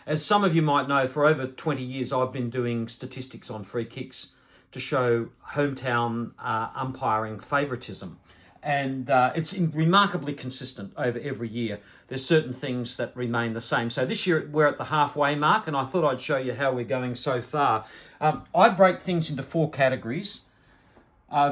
As some of you might know, for over 20 years, I've been doing statistics on free kicks to show hometown umpiring favouritism. And it's remarkably consistent over every year. There's certain things that remain the same. So this year we're at the halfway mark, and I thought I'd show you how we're going so far. I break things into 4 categories.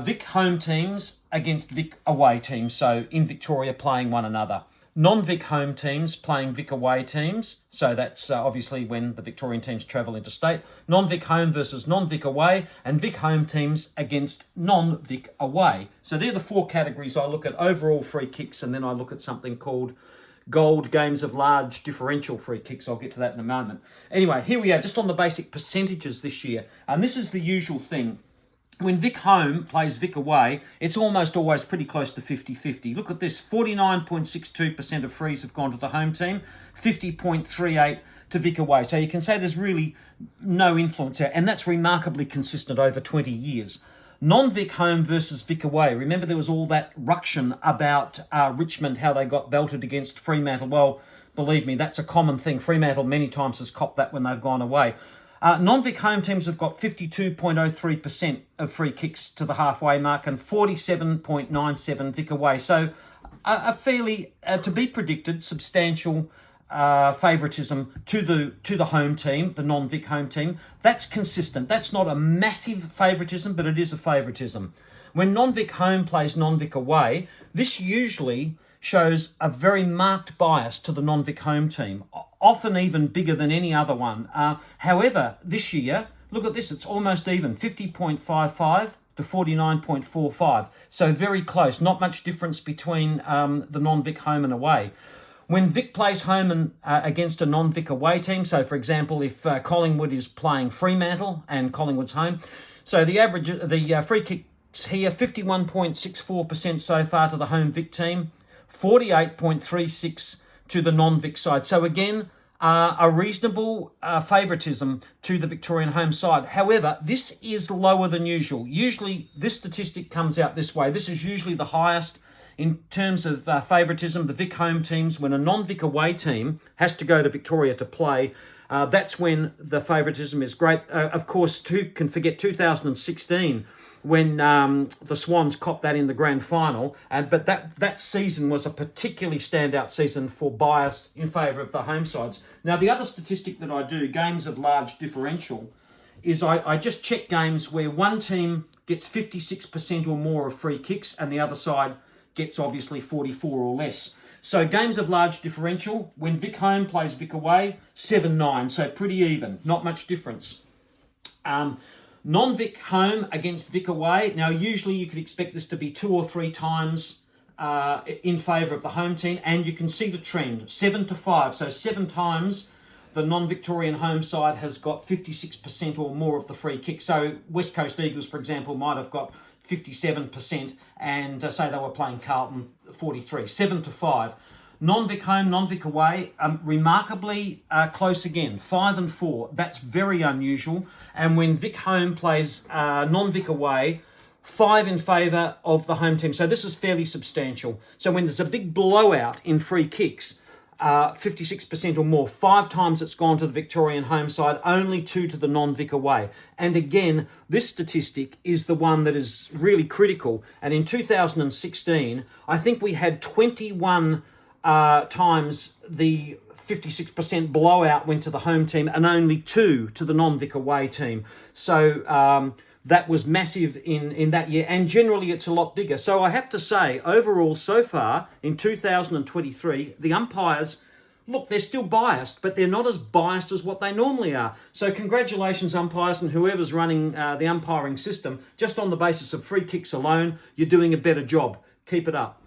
Vic home teams against Vic away teams, so in Victoria playing one another. Non-Vic home teams playing Vic away teams, so that's obviously when the Victorian teams travel interstate. Non-Vic home versus non-Vic away, and Vic home teams against non-Vic away. So they're the 4 categories I look at: overall free kicks, and then I look at something called gold games of large differential free kicks. I'll get to that in a moment. Anyway, here we are, just on the basic percentages this year, and this is the usual thing. When Vic home plays Vic away, it's almost always pretty close to 50-50. Look at this, 49.62% of frees have gone to the home team, 50.38% to Vic away. So you can say there's really no influence there, and that's remarkably consistent over 20 years. Non-Vic home versus Vic away. Remember there was all that ruction about Richmond, how they got belted against Fremantle. Well, believe me, that's a common thing. Fremantle many times has copped that when they've gone away. Non-Vic home teams have got 52.03% of free kicks to the halfway mark and 47.97% Vic away. So a fairly, to be predicted, substantial favouritism to the home team, the non-Vic home team. That's consistent. That's not a massive favouritism, but it is a favouritism. When non-Vic home plays non-Vic away, this usually shows a very marked bias to the non-Vic home team, often even bigger than any other one. However, this year, look at this, it's almost even, 50.55 to 49.45. So very close, not much difference between the non-Vic home and away. When Vic plays home and against a non-Vic away team, so for example, if Collingwood is playing Fremantle and Collingwood's home, so the free kicks here, 51.64% so far to the home Vic team, 48.36 to the non-Vic side. So again, a reasonable favouritism to the Victorian home side. However, this is lower than usual. Usually this statistic comes out this way. This is usually the highest in terms of favouritism. The Vic home teams, when a non-Vic away team has to go to Victoria to play, that's when the favouritism is great. Of course, who can forget 2016 when the Swans copped that in the grand final, but that season was a particularly standout season for bias in favour of the home sides. Now, the other statistic that I do, games of large differential, is I just check games where one team gets 56% or more of free kicks and the other side gets obviously 44 or less. So games of large differential, when Vic home plays Vic away, 7-9, so pretty even, not much difference. Non-Vic home against Vic away. Now, usually you could expect this to be 2 or 3 times in favour of the home team, and you can see the trend, 7-5. So 7 times the non-Victorian home side has got 56% or more of the free kick. So West Coast Eagles, for example, might have got 57%, and say they were playing Carlton, 43, 7-5. Non-Vic home, non-Vic away, remarkably close again, 5-4. That's very unusual. And when Vic home plays non-Vic away, 5 in favour of the home team. So this is fairly substantial. So when there's a big blowout in free kicks, 56% or more, 5 times it's gone to the Victorian home side, only 2 to the non-Vic away. And again, this statistic is the one that is really critical. And in 2016, I think we had 21 times the 56% blowout went to the home team and only 2 to the non-Vic away team. So that was massive in that year, and generally it's a lot bigger. So I have to say, overall, so far in 2023, the umpires, look, they're still biased, but they're not as biased as what they normally are. So congratulations, umpires, and whoever's running the umpiring system. Just on the basis of free kicks alone, you're doing a better job. Keep it up.